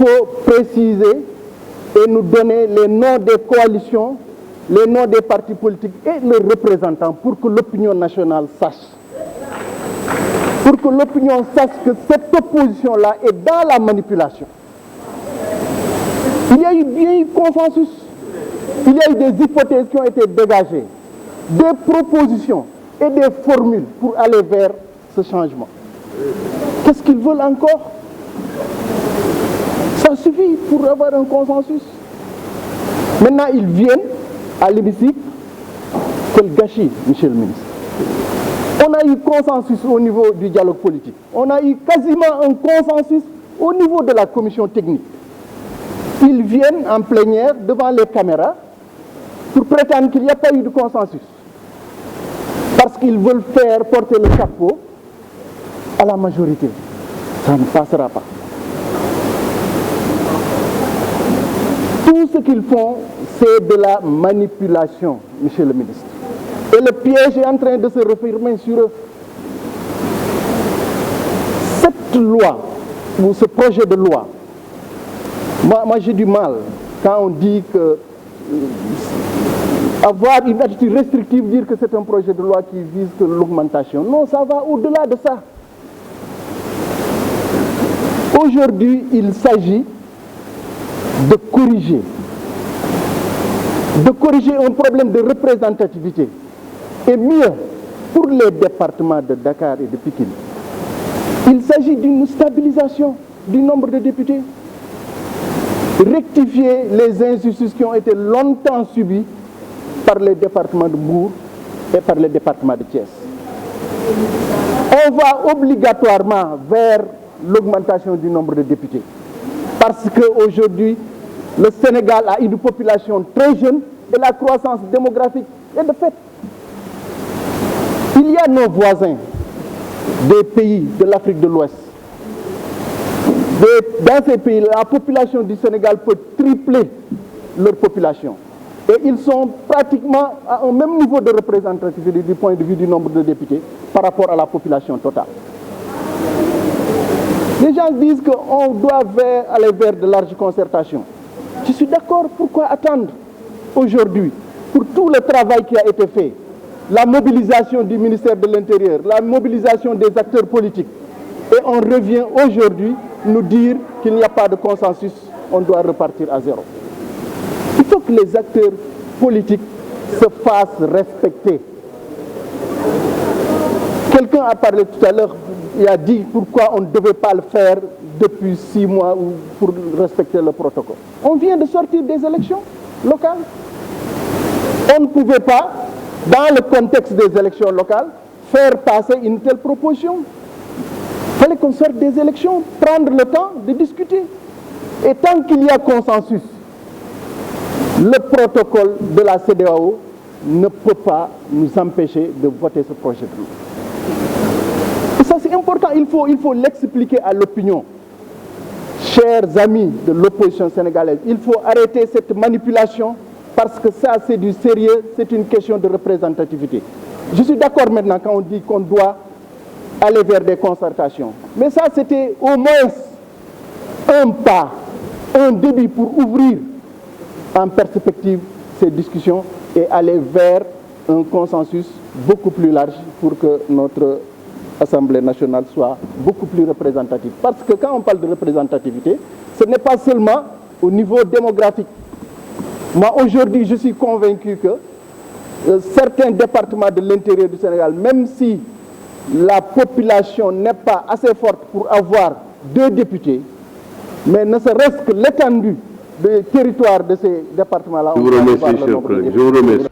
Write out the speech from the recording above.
faut préciser et nous donner les noms des coalitions, les noms des partis politiques et leurs représentants pour que l'opinion nationale sache. Pour que l'opinion sache que cette opposition-là est dans la manipulation. Il y a eu bien consensus. Il y a eu des hypothèses qui ont été dégagées, des propositions et des formules pour aller vers ce changement. Qu'est-ce qu'ils veulent encore? Ça suffit pour avoir un consensus. Maintenant, ils viennent à l'hémicycle. Quel gâchis, monsieur le ministre. On a eu consensus au niveau du dialogue politique. On a eu quasiment un consensus au niveau de la commission technique. Ils viennent en plénière devant les caméras pour prétendre qu'il n'y a pas eu de consensus. Parce qu'ils veulent faire porter le chapeau à la majorité. Ça ne passera pas. Tout ce qu'ils font, c'est de la manipulation, monsieur le ministre. Et le piège est en train de se refermer sur eux. Cette loi, ou ce projet de loi, moi j'ai du mal quand on dit que avoir une attitude restrictive, dire que c'est un projet de loi qui vise que l'augmentation. Non, ça va au-delà de ça. Aujourd'hui, il s'agit de corriger un problème de représentativité. Et mieux, pour les départements de Dakar et de Pikine, il s'agit d'une stabilisation du nombre de députés. Rectifier les injustices qui ont été longtemps subies par les départements de Mbour et par les départements de Thiès. On va obligatoirement vers l'augmentation du nombre de députés. Parce qu'aujourd'hui, le Sénégal a une population très jeune et la croissance démographique est de fait. Il y a nos voisins des pays de l'Afrique de l'Ouest. Dans ces pays, la population du Sénégal peut tripler leur population. Et ils sont pratiquement à un même niveau de représentativité du point de vue du nombre de députés par rapport à la population totale. Les gens disent qu'on doit aller vers de larges concertations. Je suis d'accord, pourquoi attendre aujourd'hui pour tout le travail qui a été fait, la mobilisation du ministère de l'Intérieur, la mobilisation des acteurs politiques. Et on revient aujourd'hui nous dire qu'il n'y a pas de consensus, on doit repartir à zéro. Il faut que les acteurs politiques se fassent respecter. Quelqu'un a parlé tout à l'heure, il a dit pourquoi on ne devait pas le faire depuis 6 mois pour respecter le protocole. On vient de sortir des élections locales. On ne pouvait pas, dans le contexte des élections locales, faire passer une telle proposition. Il fallait qu'on sorte des élections, prendre le temps de discuter. Et tant qu'il y a consensus, le protocole de la CEDEAO ne peut pas nous empêcher de voter ce projet de loi. Et ça c'est important, il faut l'expliquer à l'opinion. Chers amis de l'opposition sénégalaise, il faut arrêter cette manipulation parce que ça c'est du sérieux, c'est une question de représentativité. Je suis d'accord maintenant quand on dit qu'on doit aller vers des concertations. Mais ça c'était au moins un pas, un début pour ouvrir en perspective ces discussions et aller vers un consensus beaucoup plus large pour que notre Assemblée nationale soit beaucoup plus représentative. Parce que quand on parle de représentativité, ce n'est pas seulement au niveau démographique. Moi aujourd'hui je suis convaincu que certains départements de l'intérieur du Sénégal, même si la population n'est pas assez forte pour avoir 2 députés, mais ne serait-ce que l'étendue des territoires de ces départements-là. Je vous remercie, cher collègue. Je vous remercie.